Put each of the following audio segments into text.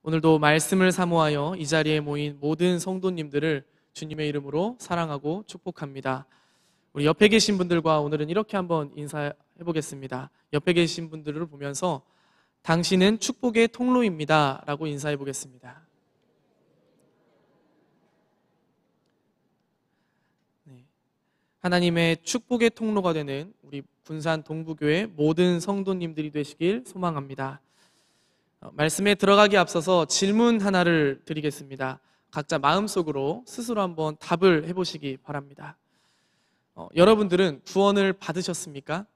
오늘도 말씀을 사모하여 이 자리에 모인 모든 성도님들을 주님의 이름으로 사랑하고 축복합니다. 우리 옆에 계신 분들과 오늘은 이렇게 한번 인사해 보겠습니다. 옆에 계신 분들을 보면서 당신은 축복의 통로입니다 라고 인사해 보겠습니다. 네. 하나님의 축복의 통로가 되는 우리 군산 동부교회 모든 성도님들이 되시길 소망합니다. 말씀에 들어가기 앞서서 질문 하나를 드리겠습니다. 각자 마음속으로 스스로 한번 답을 해보시기 바랍니다. 여러분들은 구원을 받으셨습니까?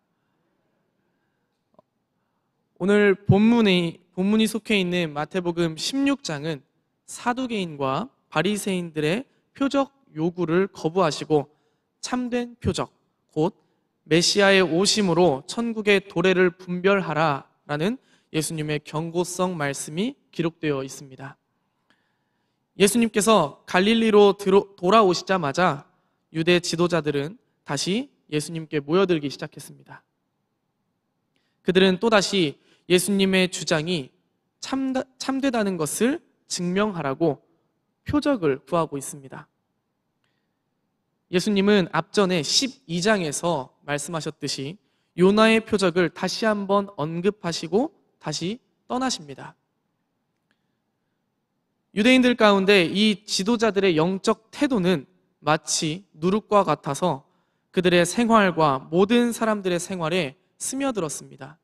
오늘 본문이 속해 있는 마태복음 16장은 사두개인과 바리새인들의 표적 요구를 거부하시고 참된 표적, 곧 메시아의 오심으로 천국의 도래를 분별하라라는 예수님의 경고성 말씀이 기록되어 있습니다. 예수님께서 갈릴리로 돌아오시자마자 유대 지도자들은 다시 예수님께 모여들기 시작했습니다. 그들은 또다시 예수님의 주장이 참되다는 것을 증명하라고 표적을 구하고 있습니다. 예수님은 앞전에 12장에서 말씀하셨듯이 요나의 표적을 다시 한번 언급하시고 다시 떠나십니다. 유대인들 가운데 이 지도자들의 영적 태도는 마치 누룩과 같아서 그들의 생활과 모든 사람들의 생활에 스며들었습니다.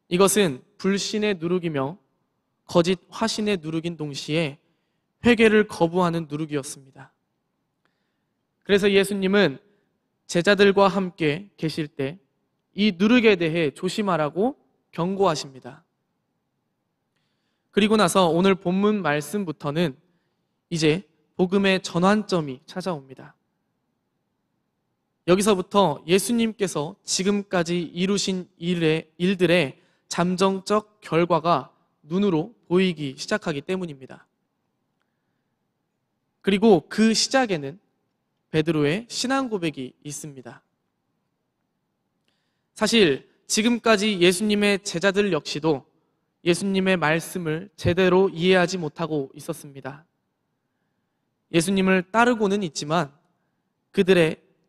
이것은 불신의 누룩이며 거짓 화신의 누룩인 동시에 회개를 거부하는 누룩이었습니다. 그래서 예수님은 제자들과 함께 계실 때 이 누룩에 대해 조심하라고 경고하십니다. 그리고 나서 오늘 본문 말씀부터는 이제 복음의 전환점이 찾아옵니다. 여기서부터 예수님께서 지금까지 이루신 일들의 잠정적 결과가 눈으로 보이기 시작하기 때문입니다. 그리고 그 시작에는 베드로의 신앙 고백이 있습니다. 사실 지금까지 예수님의 제자들 역시도 예수님의 말씀을 제대로 이해하지 못하고 있었습니다. 예수님을 따르고는 있지만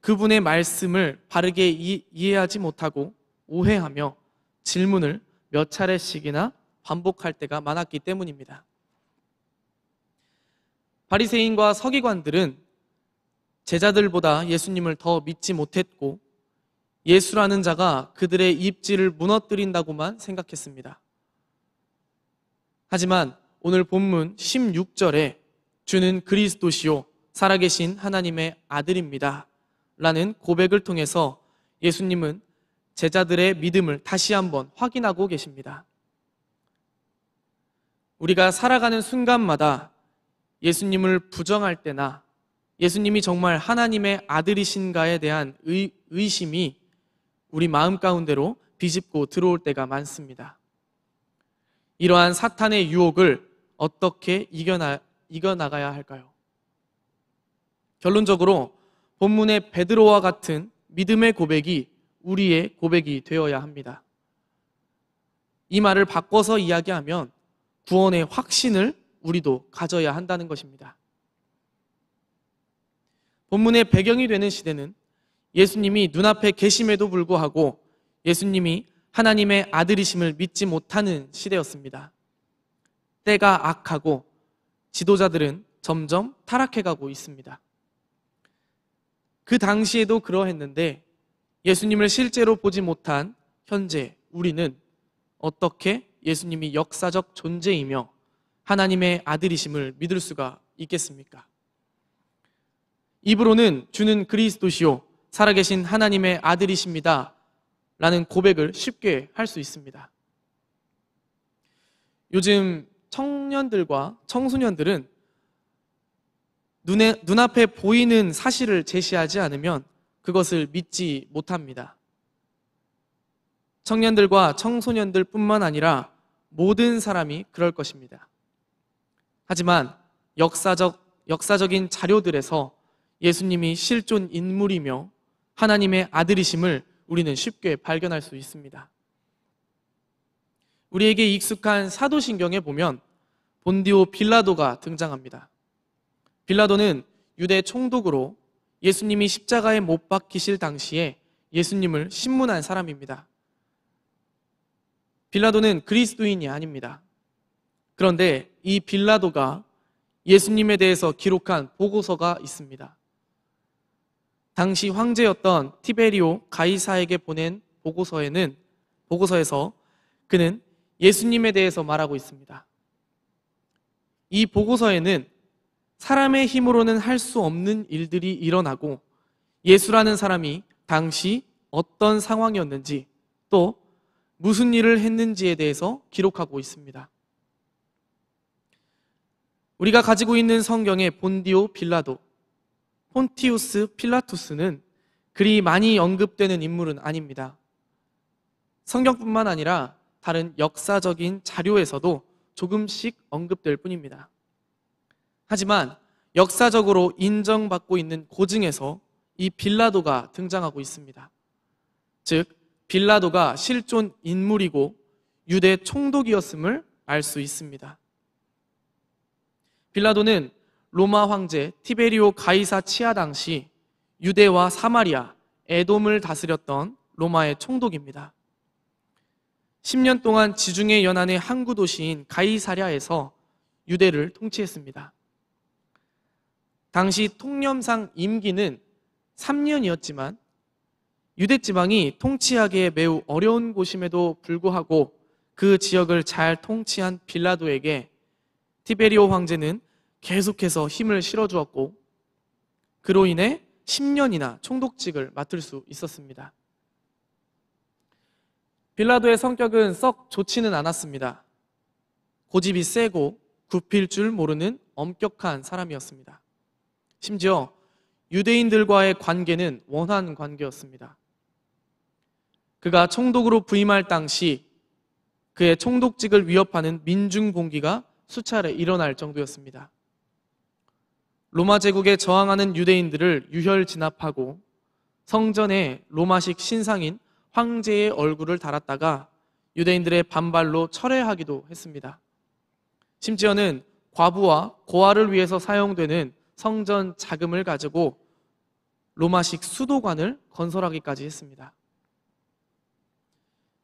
그분의 말씀을 바르게 이해하지 못하고 오해하며 질문을 몇 차례씩이나 반복할 때가 많았기 때문입니다. 바리새인과 서기관들은 제자들보다 예수님을 더 믿지 못했고 예수라는 자가 그들의 입지를 무너뜨린다고만 생각했습니다. 하지만 오늘 본문 16절에 주는 그리스도시요 살아계신 하나님의 아들입니다 라는 고백을 통해서 예수님은 제자들의 믿음을 다시 한번 확인하고 계십니다. 우리가 살아가는 순간마다 예수님을 부정할 때나 예수님이 정말 하나님의 아들이신가에 대한 의심이 우리 마음 가운데로 비집고 들어올 때가 많습니다. 이러한 사탄의 유혹을 어떻게 이겨나가야 할까요? 결론적으로 본문의 베드로와 같은 믿음의 고백이 우리의 고백이 되어야 합니다. 이 말을 바꿔서 이야기하면 구원의 확신을 우리도 가져야 한다는 것입니다. 본문의 배경이 되는 시대는 예수님이 눈앞에 계심에도 불구하고 예수님이 하나님의 아들이심을 믿지 못하는 시대였습니다. 때가 악하고 지도자들은 점점 타락해가고 있습니다. 그 당시에도 그러했는데 예수님을 실제로 보지 못한 현재 우리는 어떻게 예수님이 역사적 존재이며 하나님의 아들이심을 믿을 수가 있겠습니까? 입으로는 주는 그리스도시요 살아계신 하나님의 아들이십니다 라는 고백을 쉽게 할 수 있습니다. 요즘 청년들과 청소년들은 눈앞에 보이는 사실을 제시하지 않으면 그것을 믿지 못합니다. 청년들과 청소년들 뿐만 아니라 모든 사람이 그럴 것입니다. 하지만 역사적인 자료들에서 예수님이 실존 인물이며 하나님의 아들이심을 우리는 쉽게 발견할 수 있습니다. 우리에게 익숙한 사도신경에 보면 본디오 빌라도가 등장합니다. 빌라도는 유대 총독으로 예수님이 십자가에 못 박히실 당시에 예수님을 신문한 사람입니다. 빌라도는 그리스도인이 아닙니다. 그런데 이 빌라도가 예수님에 대해서 기록한 보고서가 있습니다. 당시 황제였던 티베리오 가이사에게 보낸 보고서에서 그는 예수님에 대해서 말하고 있습니다. 이 보고서에는 사람의 힘으로는 할 수 없는 일들이 일어나고 예수라는 사람이 당시 어떤 상황이었는지 또 무슨 일을 했는지에 대해서 기록하고 있습니다. 우리가 가지고 있는 성경의 본디오 빌라도, 폰티우스 필라투스는 그리 많이 언급되는 인물은 아닙니다. 성경뿐만 아니라 다른 역사적인 자료에서도 조금씩 언급될 뿐입니다. 하지만 역사적으로 인정받고 있는 고증에서 이 빌라도가 등장하고 있습니다. 즉, 빌라도가 실존 인물이고 유대 총독이었음을 알 수 있습니다. 빌라도는 로마 황제 티베리오 가이사 치하 당시 유대와 사마리아, 에돔을 다스렸던 로마의 총독입니다. 10년 동안 지중해 연안의 항구 도시인 가이사랴에서 유대를 통치했습니다. 당시 통념상 임기는 3년이었지만 유대 지방이 통치하기에 매우 어려운 곳임에도 불구하고 그 지역을 잘 통치한 빌라도에게 티베리오 황제는 계속해서 힘을 실어주었고 그로 인해 10년이나 총독직을 맡을 수 있었습니다. 빌라도의 성격은 썩 좋지는 않았습니다. 고집이 세고 굽힐 줄 모르는 엄격한 사람이었습니다. 심지어 유대인들과의 관계는 원한 관계였습니다. 그가 총독으로 부임할 당시 그의 총독직을 위협하는 민중봉기가 수차례 일어날 정도였습니다. 로마 제국에 저항하는 유대인들을 유혈 진압하고 성전에 로마식 신상인 황제의 얼굴을 달았다가 유대인들의 반발로 철회하기도 했습니다. 심지어는 과부와 고아를 위해서 사용되는 성전 자금을 가지고 로마식 수도관을 건설하기까지 했습니다.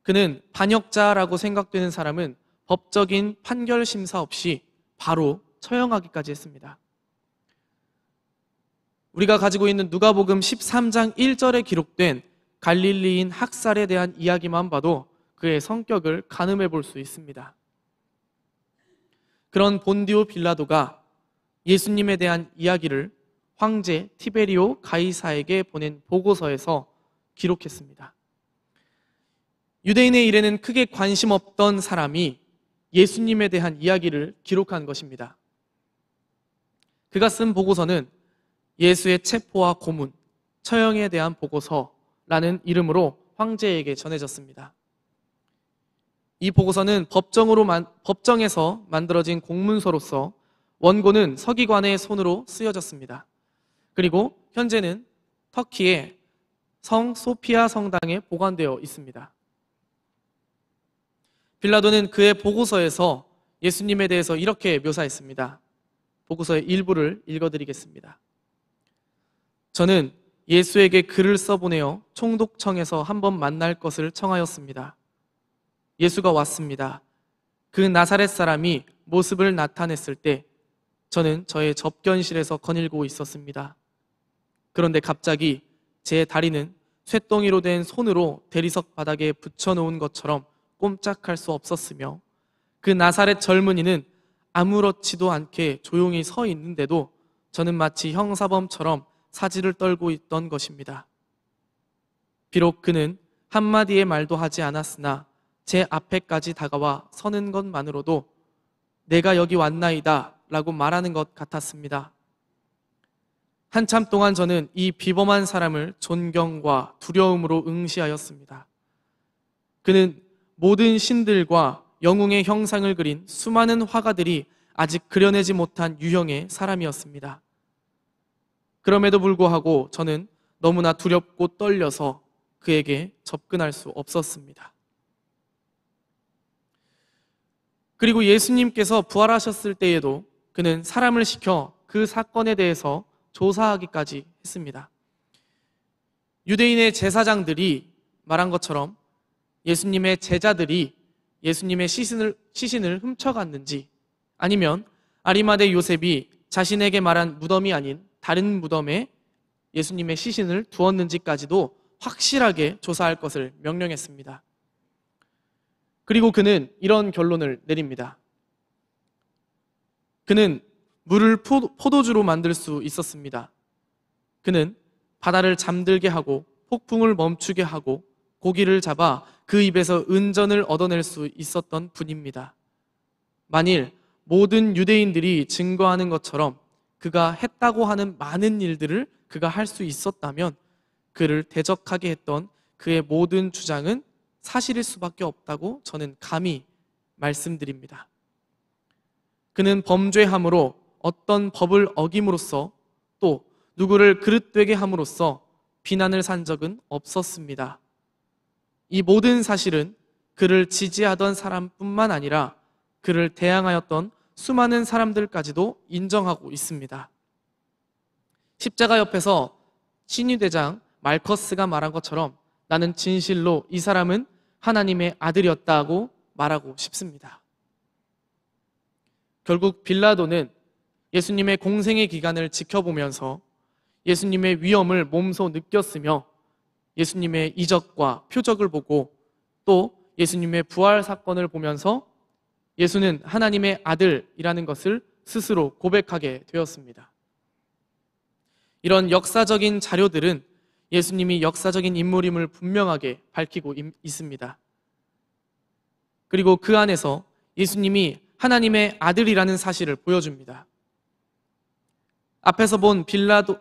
그는 반역자라고 생각되는 사람은 법적인 판결 심사 없이 바로 처형하기까지 했습니다. 우리가 가지고 있는 누가복음 13장 1절에 기록된 갈릴리인 학살에 대한 이야기만 봐도 그의 성격을 가늠해 볼 수 있습니다. 그런 본디오 빌라도가 예수님에 대한 이야기를 황제 티베리오 가이사에게 보낸 보고서에서 기록했습니다. 유대인의 일에는 크게 관심 없던 사람이 예수님에 대한 이야기를 기록한 것입니다. 그가 쓴 보고서는 예수의 체포와 고문, 처형에 대한 보고서라는 이름으로 황제에게 전해졌습니다. 이 보고서는 법정에서 만들어진 공문서로서 원고는 서기관의 손으로 쓰여졌습니다. 그리고 현재는 터키의 성 소피아 성당에 보관되어 있습니다. 빌라도는 그의 보고서에서 예수님에 대해서 이렇게 묘사했습니다. 보고서의 일부를 읽어드리겠습니다. 저는 예수에게 글을 써보내어 총독청에서 한번 만날 것을 청하였습니다. 예수가 왔습니다. 그 나사렛 사람이 모습을 나타냈을 때 저는 저의 접견실에서 거닐고 있었습니다. 그런데 갑자기 제 다리는 쇳덩이로 된 손으로 대리석 바닥에 붙여놓은 것처럼 꼼짝할 수 없었으며 그 나사렛 젊은이는 아무렇지도 않게 조용히 서 있는데도 저는 마치 형사범처럼 사지를 떨고 있던 것입니다. 비록 그는 한마디의 말도 하지 않았으나 제 앞에까지 다가와 서는 것만으로도 내가 여기 왔나이다 라고 말하는 것 같았습니다. 한참 동안 저는 이 비범한 사람을 존경과 두려움으로 응시하였습니다. 그는 모든 신들과 영웅의 형상을 그린 수많은 화가들이 아직 그려내지 못한 유형의 사람이었습니다. 그럼에도 불구하고 저는 너무나 두렵고 떨려서 그에게 접근할 수 없었습니다. 그리고 예수님께서 부활하셨을 때에도 그는 사람을 시켜 그 사건에 대해서 조사하기까지 했습니다. 유대인의 제사장들이 말한 것처럼 예수님의 제자들이 예수님의 시신을 훔쳐갔는지, 아니면 아리마대 요셉이 자신에게 말한 무덤이 아닌 다른 무덤에 예수님의 시신을 두었는지까지도 확실하게 조사할 것을 명령했습니다. 그리고 그는 이런 결론을 내립니다. 그는 물을 포도주로 만들 수 있었습니다. 그는 바다를 잠들게 하고 폭풍을 멈추게 하고 고기를 잡아 그 입에서 은전을 얻어낼 수 있었던 분입니다. 만일 모든 유대인들이 증거하는 것처럼 그가 했다고 하는 많은 일들을 그가 할 수 있었다면 그를 대적하게 했던 그의 모든 주장은 사실일 수밖에 없다고 저는 감히 말씀드립니다. 그는 범죄함으로 어떤 법을 어김으로써 또 누구를 그릇되게 함으로써 비난을 산 적은 없었습니다. 이 모든 사실은 그를 지지하던 사람뿐만 아니라 그를 대항하였던 수많은 사람들까지도 인정하고 있습니다. 십자가 옆에서 신유대장 말커스가 말한 것처럼 나는 진실로 이 사람은 하나님의 아들이었다고 말하고 싶습니다. 결국 빌라도는 예수님의 공생의 기간을 지켜보면서 예수님의 위엄을 몸소 느꼈으며 예수님의 이적과 표적을 보고 또 예수님의 부활 사건을 보면서 예수는 하나님의 아들이라는 것을 스스로 고백하게 되었습니다. 이런 역사적인 자료들은 예수님이 역사적인 인물임을 분명하게 밝히고 있습니다. 그리고 그 안에서 예수님이 하나님의 아들이라는 사실을 보여줍니다. 앞에서 본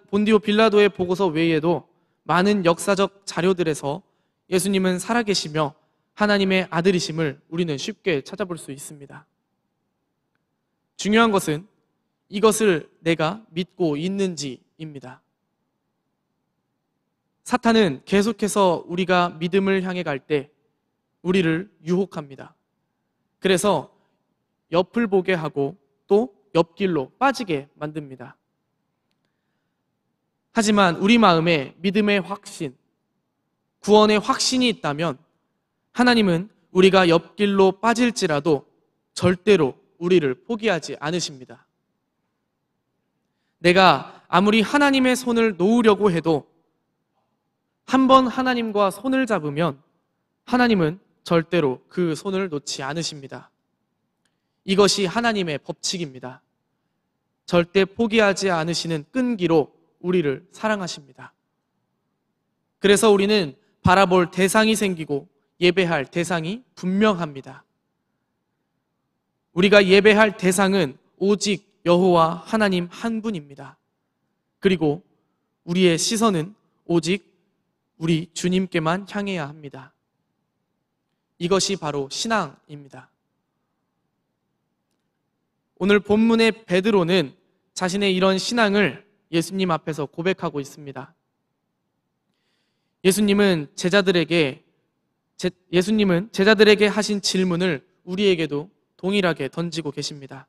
본디오 빌라도의 보고서 외에도 많은 역사적 자료들에서 예수님은 살아계시며 하나님의 아들이심을 우리는 쉽게 찾아볼 수 있습니다. 중요한 것은 이것을 내가 믿고 있는지입니다. 사탄은 계속해서 우리가 믿음을 향해 갈 때 우리를 유혹합니다. 그래서 옆을 보게 하고 또 옆길로 빠지게 만듭니다. 하지만 우리 마음에 믿음의 확신, 구원의 확신이 있다면 하나님은 우리가 옆길로 빠질지라도 절대로 우리를 포기하지 않으십니다. 내가 아무리 하나님의 손을 놓으려고 해도 한번 하나님과 손을 잡으면 하나님은 절대로 그 손을 놓지 않으십니다. 이것이 하나님의 법칙입니다. 절대 포기하지 않으시는 끈기로 우리를 사랑하십니다. 그래서 우리는 바라볼 대상이 생기고 예배할 대상이 분명합니다. 우리가 예배할 대상은 오직 여호와 하나님 한 분입니다. 그리고 우리의 시선은 오직 우리 주님께만 향해야 합니다. 이것이 바로 신앙입니다. 오늘 본문의 베드로는 자신의 이런 신앙을 예수님 앞에서 고백하고 있습니다. 예수님은 제자들에게 하신 질문을 우리에게도 동일하게 던지고 계십니다.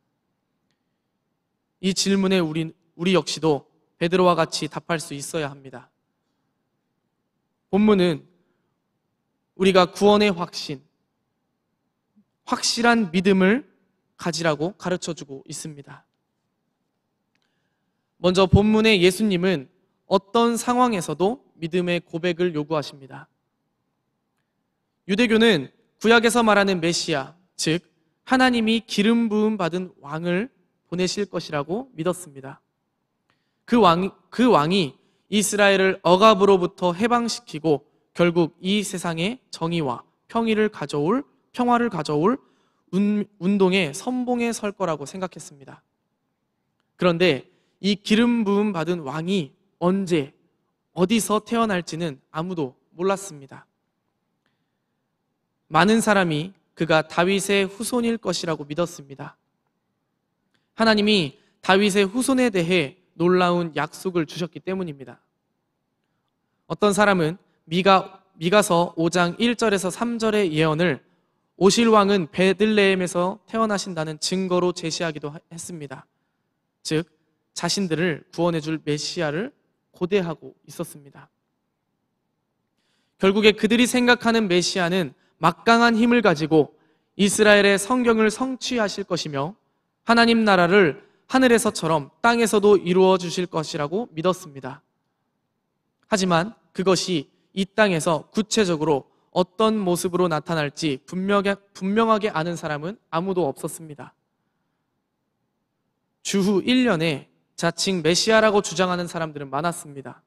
이 질문에 우리 역시도 베드로와 같이 답할 수 있어야 합니다. 본문은 우리가 구원의 확실한 믿음을 가지라고 가르쳐주고 있습니다. 먼저 본문의 예수님은 어떤 상황에서도 믿음의 고백을 요구하십니다. 유대교는 구약에서 말하는 메시아, 즉 하나님이 기름 부음 받은 왕을 보내실 것이라고 믿었습니다. 그 왕이 이스라엘을 억압으로부터 해방시키고 결국 이 세상에 정의와 평화를 가져올 운동의 선봉에 설 거라고 생각했습니다. 그런데 이 기름 부음 받은 왕이 언제 어디서 태어날지는 아무도 몰랐습니다. 많은 사람이 그가 다윗의 후손일 것이라고 믿었습니다. 하나님이 다윗의 후손에 대해 놀라운 약속을 주셨기 때문입니다. 어떤 사람은 미가서 5장 1절에서 3절의 예언을 오실 왕은 베들레헴에서 태어나신다는 증거로 제시하기도 했습니다. 즉 자신들을 구원해 줄 메시아를 고대하고 있었습니다. 결국에 그들이 생각하는 메시아는 막강한 힘을 가지고 이스라엘의 성경을 성취하실 것이며 하나님 나라를 하늘에서처럼 땅에서도 이루어 주실 것이라고 믿었습니다. 하지만 그것이 이 땅에서 구체적으로 어떤 모습으로 나타날지 분명하게 아는 사람은 아무도 없었습니다. 주후 1년에 자칭 메시아라고 주장하는 사람들은 많았습니다.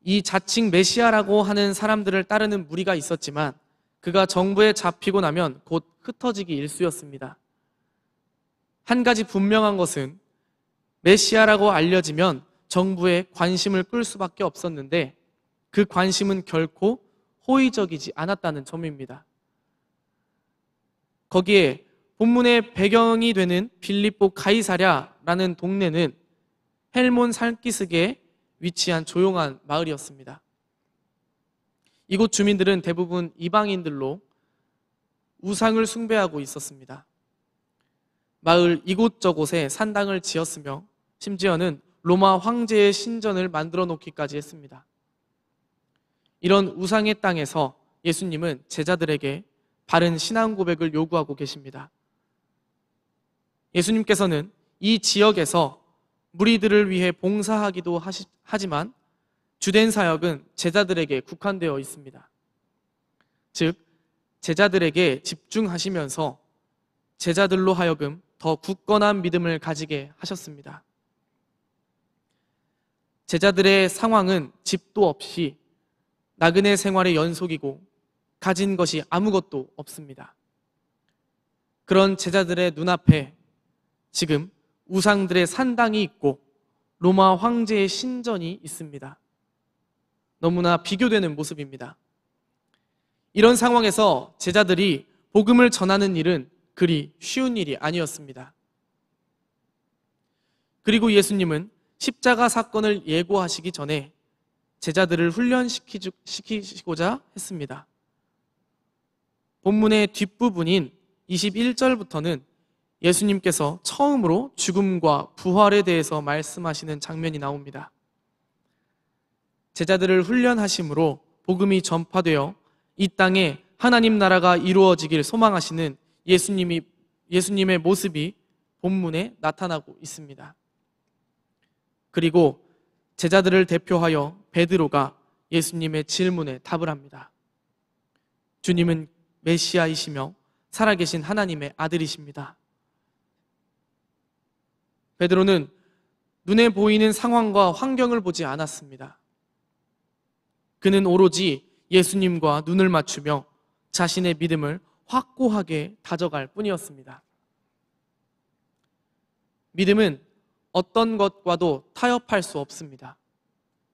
이 자칭 메시아라고 하는 사람들을 따르는 무리가 있었지만 그가 정부에 잡히고 나면 곧 흩어지기 일쑤였습니다. 한 가지 분명한 것은 메시아라고 알려지면 정부에 관심을 끌 수밖에 없었는데 그 관심은 결코 호의적이지 않았다는 점입니다. 거기에 본문의 배경이 되는 빌립보 가이사랴라는 동네는 헬몬 산기슭에 위치한 조용한 마을이었습니다. 이곳 주민들은 대부분 이방인들로 우상을 숭배하고 있었습니다. 마을 이곳저곳에 산당을 지었으며 심지어는 로마 황제의 신전을 만들어 놓기까지 했습니다. 이런 우상의 땅에서 예수님은 제자들에게 바른 신앙 고백을 요구하고 계십니다. 예수님께서는 이 지역에서 무리들을 위해 봉사하기도 하지만 주된 사역은 제자들에게 국한되어 있습니다. 즉, 제자들에게 집중하시면서 제자들로 하여금 더 굳건한 믿음을 가지게 하셨습니다. 제자들의 상황은 집도 없이 나그네 생활의 연속이고 가진 것이 아무것도 없습니다. 그런 제자들의 눈앞에 지금 우상들의 산당이 있고 로마 황제의 신전이 있습니다. 너무나 비교되는 모습입니다. 이런 상황에서 제자들이 복음을 전하는 일은 그리 쉬운 일이 아니었습니다. 그리고 예수님은 십자가 사건을 예고하시기 전에 제자들을 훈련시키고자 했습니다. 본문의 뒷부분인 21절부터는 예수님께서 처음으로 죽음과 부활에 대해서 말씀하시는 장면이 나옵니다. 제자들을 훈련하심으로 복음이 전파되어 이 땅에 하나님 나라가 이루어지길 소망하시는 예수님의 모습이 본문에 나타나고 있습니다. 그리고 제자들을 대표하여 베드로가 예수님의 질문에 답을 합니다. 주님은 메시아이시며 살아계신 하나님의 아들이십니다. 베드로는 눈에 보이는 상황과 환경을 보지 않았습니다. 그는 오로지 예수님과 눈을 맞추며 자신의 믿음을 확고하게 다져갈 뿐이었습니다. 믿음은 어떤 것과도 타협할 수 없습니다.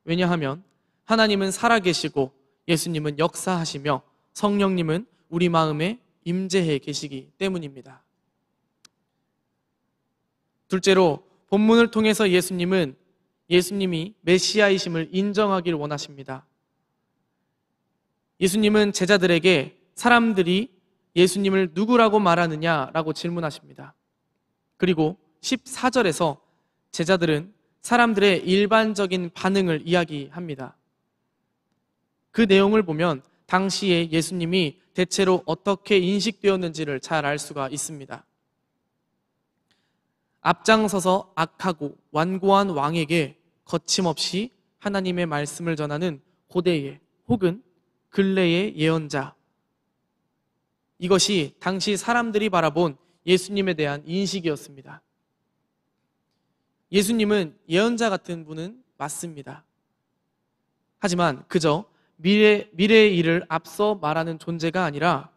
왜냐하면 하나님은 살아계시고 예수님은 역사하시며 성령님은 우리 마음에 임재해 계시기 때문입니다. 둘째로 본문을 통해서 예수님이 메시아이심을 인정하길 원하십니다. 예수님은 제자들에게 사람들이 예수님을 누구라고 말하느냐라고 질문하십니다. 그리고 14절에서 제자들은 사람들의 일반적인 반응을 이야기합니다. 그 내용을 보면 당시에 예수님이 대체로 어떻게 인식되었는지를 잘 알 수가 있습니다. 앞장서서 악하고 완고한 왕에게 거침없이 하나님의 말씀을 전하는 고대의 혹은 근래의 예언자, 이것이 당시 사람들이 바라본 예수님에 대한 인식이었습니다. 예수님은 예언자 같은 분은 맞습니다. 하지만 그저 미래의 일을 앞서 말하는 존재가 아니라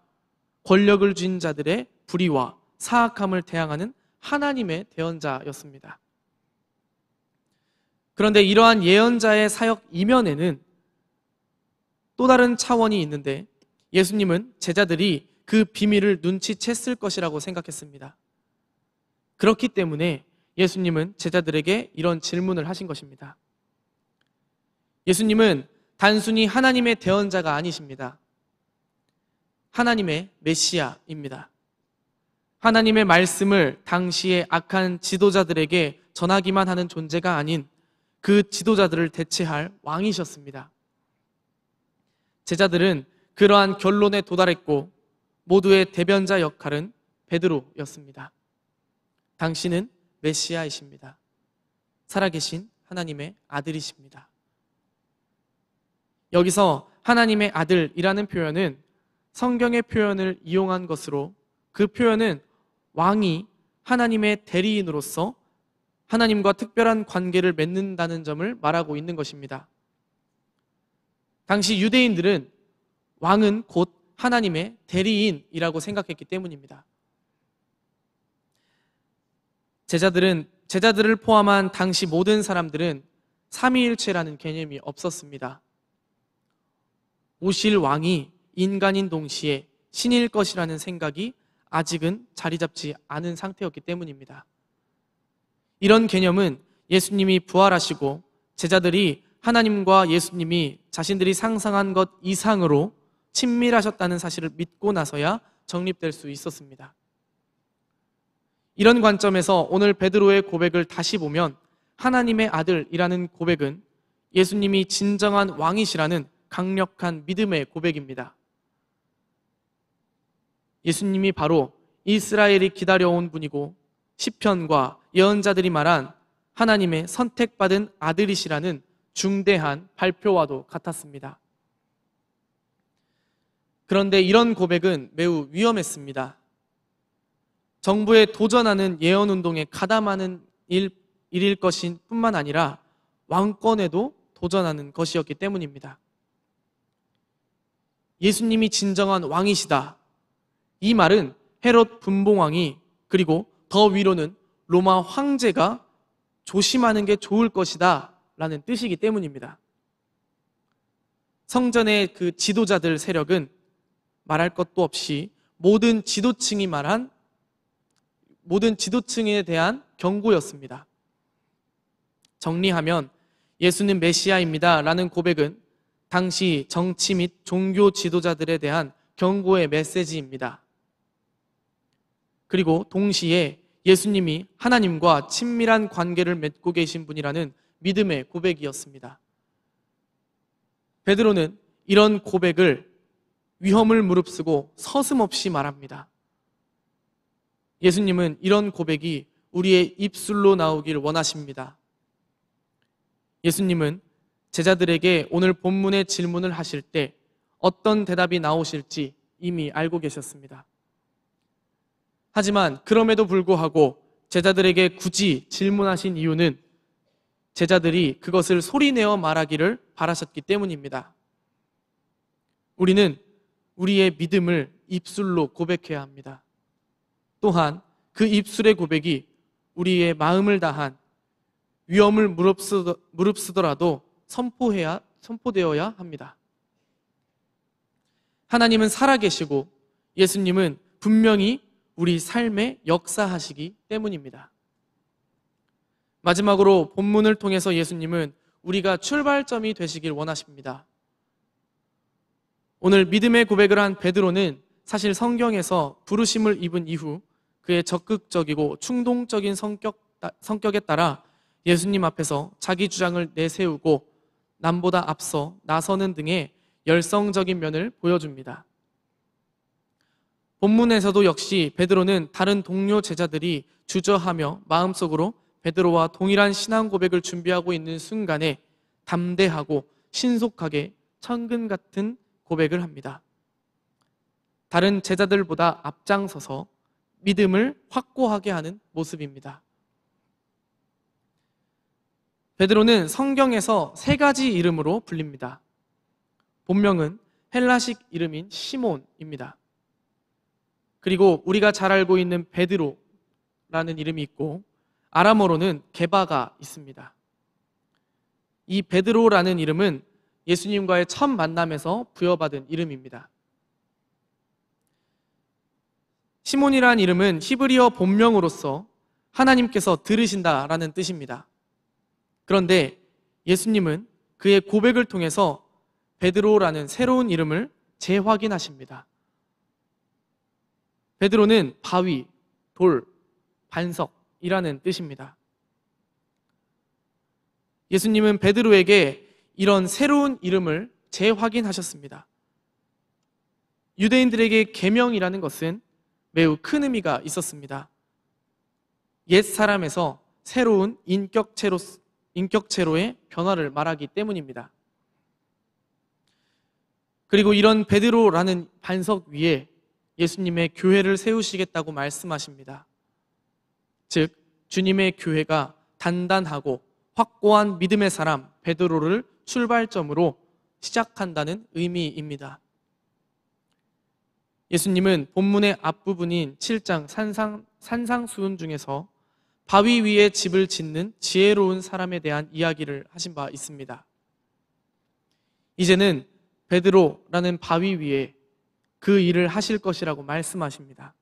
권력을 쥔 자들의 불의와 사악함을 대항하는 하나님의 대언자였습니다. 그런데 이러한 예언자의 사역 이면에는 또 다른 차원이 있는데 예수님은 제자들이 그 비밀을 눈치챘을 것이라고 생각했습니다. 그렇기 때문에 예수님은 제자들에게 이런 질문을 하신 것입니다. 예수님은 단순히 하나님의 대언자가 아니십니다. 하나님의 메시아입니다. 하나님의 말씀을 당시의 악한 지도자들에게 전하기만 하는 존재가 아닌 그 지도자들을 대체할 왕이셨습니다. 제자들은 그러한 결론에 도달했고 모두의 대변자 역할은 베드로였습니다. 당신은 메시아이십니다. 살아계신 하나님의 아들이십니다. 여기서 하나님의 아들이라는 표현은 성경의 표현을 이용한 것으로 그 표현은 왕이 하나님의 대리인으로서 하나님과 특별한 관계를 맺는다는 점을 말하고 있는 것입니다. 당시 유대인들은 왕은 곧 하나님의 대리인이라고 생각했기 때문입니다. 제자들을 포함한 당시 모든 사람들은 삼위일체라는 개념이 없었습니다. 오실 왕이 인간인 동시에 신일 것이라는 생각이 아직은 자리 잡지 않은 상태였기 때문입니다. 이런 개념은 예수님이 부활하시고 제자들이 하나님과 예수님이 자신들이 상상한 것 이상으로 친밀하셨다는 사실을 믿고 나서야 정립될 수 있었습니다. 이런 관점에서 오늘 베드로의 고백을 다시 보면 하나님의 아들이라는 고백은 예수님이 진정한 왕이시라는 강력한 믿음의 고백입니다. 예수님이 바로 이스라엘이 기다려온 분이고 시편과 예언자들이 말한 하나님의 선택받은 아들이시라는 중대한 발표와도 같았습니다. 그런데 이런 고백은 매우 위험했습니다. 정부에 도전하는 예언운동에 가담하는 일일 것인 뿐만 아니라 왕권에도 도전하는 것이었기 때문입니다. 예수님이 진정한 왕이시다. 이 말은 헤롯 분봉왕이 그리고 더 위로는 로마 황제가 조심하는 게 좋을 것이다 라는 뜻이기 때문입니다. 성전의 그 지도자들 세력은 말할 것도 없이 모든 지도층에 대한 경고였습니다. 정리하면 예수는 메시아입니다 라는 고백은 당시 정치 및 종교 지도자들에 대한 경고의 메시지입니다. 그리고 동시에 예수님이 하나님과 친밀한 관계를 맺고 계신 분이라는 믿음의 고백이었습니다. 베드로는 이런 고백을 위험을 무릅쓰고 서슴없이 말합니다. 예수님은 이런 고백이 우리의 입술로 나오길 원하십니다. 예수님은 제자들에게 오늘 본문의 질문을 하실 때 어떤 대답이 나오실지 이미 알고 계셨습니다. 하지만 그럼에도 불구하고 제자들에게 굳이 질문하신 이유는 제자들이 그것을 소리내어 말하기를 바라셨기 때문입니다. 우리는 우리의 믿음을 입술로 고백해야 합니다. 또한 그 입술의 고백이 우리의 마음을 다한 위험을 무릅쓰더라도 선포되어야 합니다. 하나님은 살아계시고 예수님은 분명히 우리 삶에 역사하시기 때문입니다. 마지막으로 본문을 통해서 예수님은 우리가 출발점이 되시길 원하십니다. 오늘 믿음의 고백을 한 베드로는 사실 성경에서 부르심을 입은 이후 그의 적극적이고 충동적인 성격에 따라 예수님 앞에서 자기 주장을 내세우고 남보다 앞서 나서는 등의 열성적인 면을 보여줍니다. 본문에서도 역시 베드로는 다른 동료 제자들이 주저하며 마음속으로 베드로와 동일한 신앙 고백을 준비하고 있는 순간에 담대하고 신속하게 천근 같은 고백을 합니다. 다른 제자들보다 앞장서서 믿음을 확고하게 하는 모습입니다. 베드로는 성경에서 3가지 이름으로 불립니다. 본명은 헬라식 이름인 시몬입니다. 그리고 우리가 잘 알고 있는 베드로라는 이름이 있고 아람어로는 게바가 있습니다. 이 베드로라는 이름은 예수님과의 첫 만남에서 부여받은 이름입니다. 시몬이라는 이름은 히브리어 본명으로서 하나님께서 들으신다라는 뜻입니다. 그런데 예수님은 그의 고백을 통해서 베드로라는 새로운 이름을 재확인하십니다. 베드로는 바위, 돌, 반석이라는 뜻입니다. 예수님은 베드로에게 이런 새로운 이름을 재확인하셨습니다. 유대인들에게 계명이라는 것은 매우 큰 의미가 있었습니다. 옛 사람에서 새로운 인격체로의 변화를 말하기 때문입니다. 그리고 이런 베드로라는 반석 위에 예수님의 교회를 세우시겠다고 말씀하십니다. 즉, 주님의 교회가 단단하고 확고한 믿음의 사람 베드로를 출발점으로 시작한다는 의미입니다. 예수님은 본문의 앞부분인 7장 산상수훈 중에서 바위 위에 집을 짓는 지혜로운 사람에 대한 이야기를 하신 바 있습니다. 이제는 베드로라는 바위 위에 그 일을 하실 것이라고 말씀하십니다.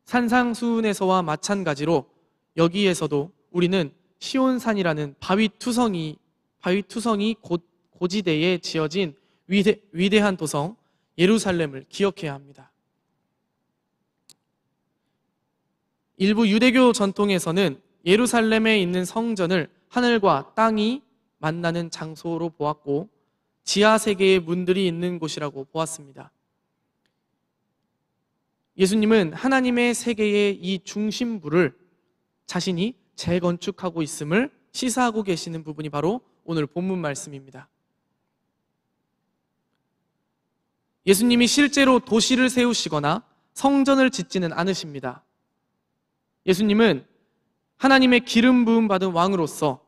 산상수훈에서와 마찬가지로 여기에서도 우리는 시온산이라는 바위투성이 고지대에 지어진 위대한 도성 예루살렘을 기억해야 합니다. 일부 유대교 전통에서는 예루살렘에 있는 성전을 하늘과 땅이 만나는 장소로 보았고 지하 세계의 문들이 있는 곳이라고 보았습니다. 예수님은 하나님의 세계의 이 중심부를 자신이 재건축하고 있음을 시사하고 계시는 부분이 바로 오늘 본문 말씀입니다. 예수님이 실제로 도시를 세우시거나 성전을 짓지는 않으십니다. 예수님은 하나님의 기름 부음 받은 왕으로서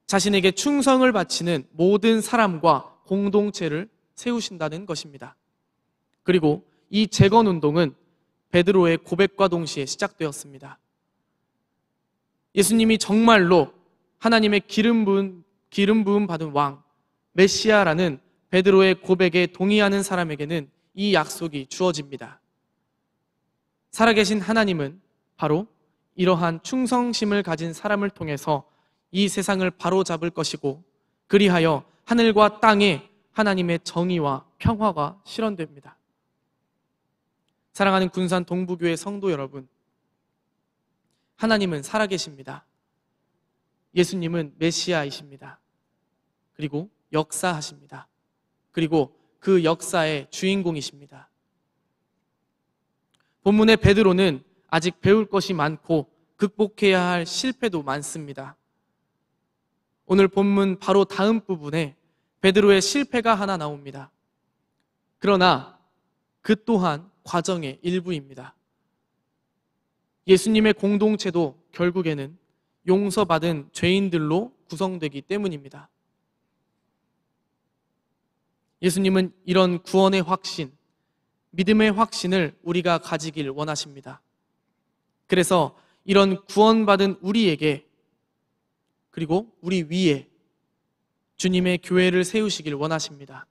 자신에게 충성을 바치는 모든 사람과 공동체를 세우신다는 것입니다. 그리고 이 재건 운동은 베드로의 고백과 동시에 시작되었습니다. 예수님이 정말로 하나님의 기름 부음 받은 왕, 메시아라는 베드로의 고백에 동의하는 사람에게는 이 약속이 주어집니다. 살아계신 하나님은 바로 이러한 충성심을 가진 사람을 통해서 이 세상을 바로잡을 것이고 그리하여 하늘과 땅에 하나님의 정의와 평화가 실현됩니다. 사랑하는 군산 동부교회 성도 여러분, 하나님은 살아계십니다. 예수님은 메시아이십니다. 그리고 역사하십니다. 그리고 그 역사의 주인공이십니다. 본문의 베드로는 아직 배울 것이 많고 극복해야 할 실패도 많습니다. 오늘 본문 바로 다음 부분에 베드로의 실패가 하나 나옵니다. 그러나 그 또한 과정의 일부입니다. 예수님의 공동체도 결국에는 용서받은 죄인들로 구성되기 때문입니다. 예수님은 이런 구원의 확신, 믿음의 확신을 우리가 가지길 원하십니다. 그래서 이런 구원받은 우리에게 그리고 우리 위에 주님의 교회를 세우시길 원하십니다.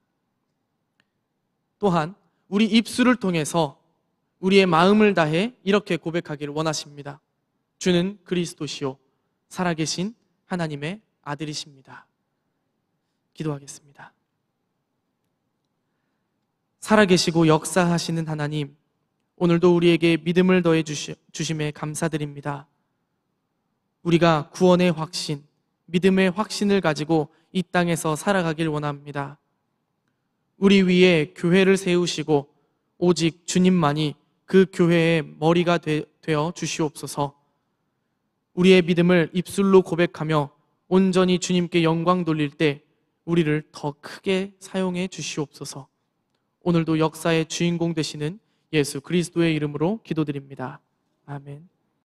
또한 우리 입술을 통해서 우리의 마음을 다해 이렇게 고백하기를 원하십니다. 주는 그리스도시요 살아계신 하나님의 아들이십니다. 기도하겠습니다. 살아계시고 역사하시는 하나님, 오늘도 우리에게 믿음을 더해 주심에 감사드립니다. 우리가 구원의 확신, 믿음의 확신을 가지고 이 땅에서 살아가길 원합니다. 우리 위에 교회를 세우시고 오직 주님만이 그 교회의 머리가 되어 주시옵소서. 우리의 믿음을 입술로 고백하며 온전히 주님께 영광 돌릴 때 우리를 더 크게 사용해 주시옵소서. 오늘도 역사의 주인공 되시는 예수 그리스도의 이름으로 기도드립니다. 아멘.